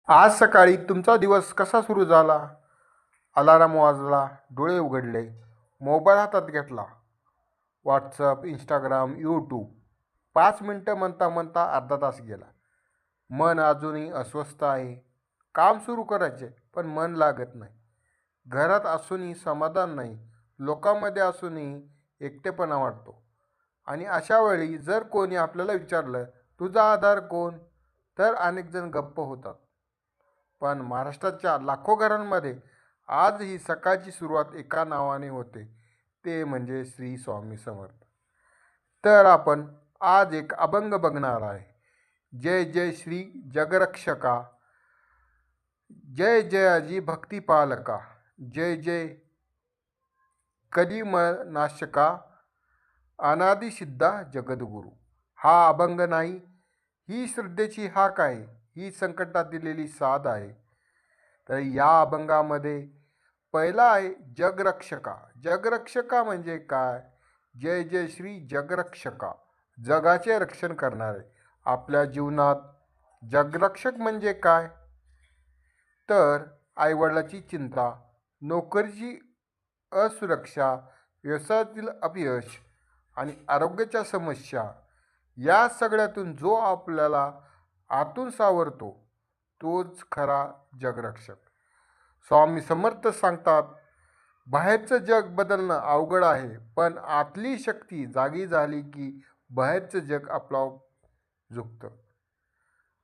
आज सकाळी तुमचा दिवस कसा सुरू झाला? अलाराम वाजला, डोळे उघडले, मोबाईल हातात घेतला. WhatsApp, Instagram, YouTube. 5 मिनटं म्हणता म्हणता अर्धा तास गेला. मन अजूनही अस्वस्थ आहे. काम सुरू करायचे पण मन लागत नाही. घरात असूनही समाधान नाही. लोकांमध्ये असूनही एकटेपणा वाटतो. आणि अशा वेळी जर कोणी आपल्याला विचारलं, तुझा आधार कोण? तर अनेक जण गप्प होतात. पण महाराष्ट्राच्या लाखो घरांमध्ये आजही सकाळची सुरुवात एका नावाने होते, ते म्हणजे श्री स्वामी समर्थ. तर आपण आज एक अभंग बघणार आहे. जय जय श्री जगरक्षका, जय जय अजी भक्ती पालका, जय जय नाशका, अनादि सिद्धा जगद्गुरु. हा अभंग नाही, ही श्रद्धेची हाक आहे, ही संकटात दिलेली साथ आहे. तर या अभंगामध्ये पहिला आहे जगरक्षका. जगरक्षका म्हणजे काय? जय जय श्री जगरक्षका, जगाचे रक्षण करणारे. आपल्या जीवनात जगरक्षक म्हणजे काय? तर आईवडिलाची चिंता, नोकरीची असुरक्षा, व्यवसायातील अपयश आणि आरोग्याच्या समस्या, या सगळ्यातून जो आपल्याला आतून सावरतो तोच खरा जगरक्षक. स्वामी समर्थ सांगतात, बाहेरचं जग बदलणं अवघड आहे, पण आतली शक्ती जागी झाली की बाहेरचं जग आपोआप झुकतं.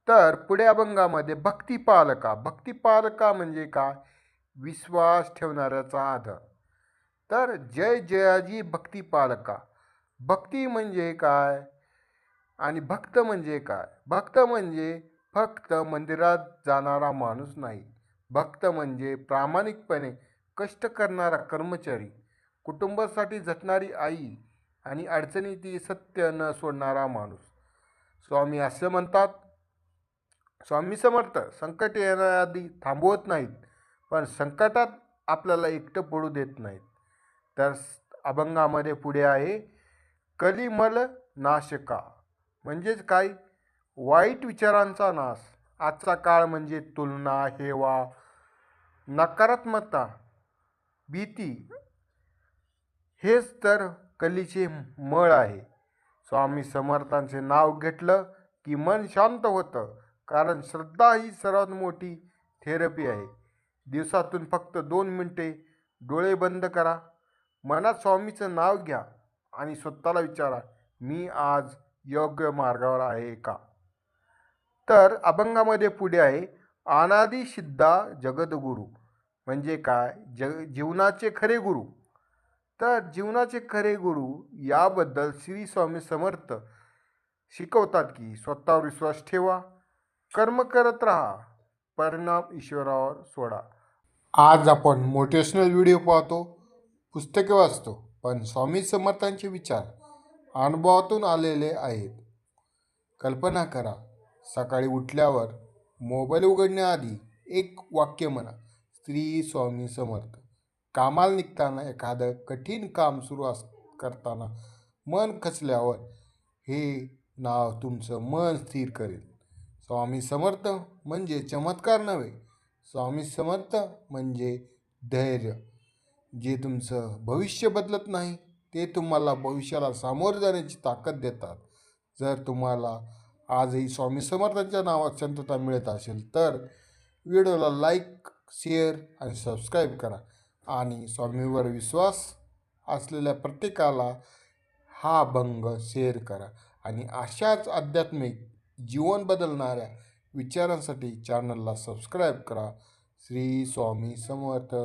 तर पुढे अभंगामध्ये भक्तिपालका. भक्तिपालका म्हणजे काय? विश्वास ठेवणाऱ्याचा आधार. तर जय जयाजी भक्तिपालका. भक्ती म्हणजे काय आणि भक्त म्हणजे काय? भक्त म्हणजे फक्त मंदिरात जाणारा माणूस नाही. भक्त म्हणजे प्रामाणिकपणे कष्ट करणारा कर्मचारी, कुटुंबासाठी झटणारी आई आणि अडचणीतील सत्य न सोडणारा माणूस. स्वामी असे म्हणतात, स्वामी समर्थ संकट येण्याआधी थांबवत नाहीत, पण संकटात आपल्याला एकटं पडू देत नाहीत. तर अभंगामध्ये पुढे आहे कलिमल नाशका. म्हणजेच काय? वाईट विचारांचा नाश. आजचा काळ म्हणजे तुलना, हेवा, नकारात्मकता, भीती, हेच तर कलीचे मळ आहे. स्वामी समर्थांचे नाव घेतलं की मन शांत होतं, कारण श्रद्धा ही सर्वात मोठी थेरपी आहे. दिवसातून फक्त 2 मिनिटे डोळे बंद करा, मनात स्वामीचं नाव घ्या आणि स्वतःला विचारा, मी आज योग्य मार्गावर आहे का? तर अभंगामध्ये पुढे आहे अनादि सिद्धा जगद्गुरु. म्हणजे काय? जीवनाचे खरे गुरु. तर जीवनाचे खरे गुरु याबद्दल श्री स्वामी समर्थ शिकवतात की स्वतःवर विश्वास ठेवा, कर्म करत राहा, परिणाम ईश्वरावर सोडा. आज आपण मोटिवेशनल व्हिडिओ पाहतो, पुस्तके वाचतो, पण स्वामी समर्थांचे विचार अनुभवातून आलेले आहेत. कल्पना करा, सकाळी उठल्यावर मोबाईल उघडण्याआधी एक वाक्य म्हणा, श्री स्वामी समर्थ. कामाला निघताना, एखादं कठीण काम सुरू करताना, मन खचल्यावर हे नाव तुमचं मन स्थिर करेल. स्वामी समर्थ म्हणजे चमत्कार नव्हे, स्वामी समर्थ म्हणजे धैर्य. जे तुमचं भविष्य बदलत नाही, ते तुम्हाला भविष्याला सामोरं जाण्याची ताकद देतात. जर तुम्हाला आजही स्वामी समर्थांच्या नावात शांतता मिळत असेल तर व्हिडिओला लाईक, शेअर आणि सबस्क्राईब करा. आणि स्वामीवर विश्वास असलेल्या प्रत्येकाला हा अभंग शेअर करा. आणि अशाच आध्यात्मिक जीवन बदलणाऱ्या विचारांसाठी चॅनलला सबस्क्राईब करा. श्री स्वामी समर्थ.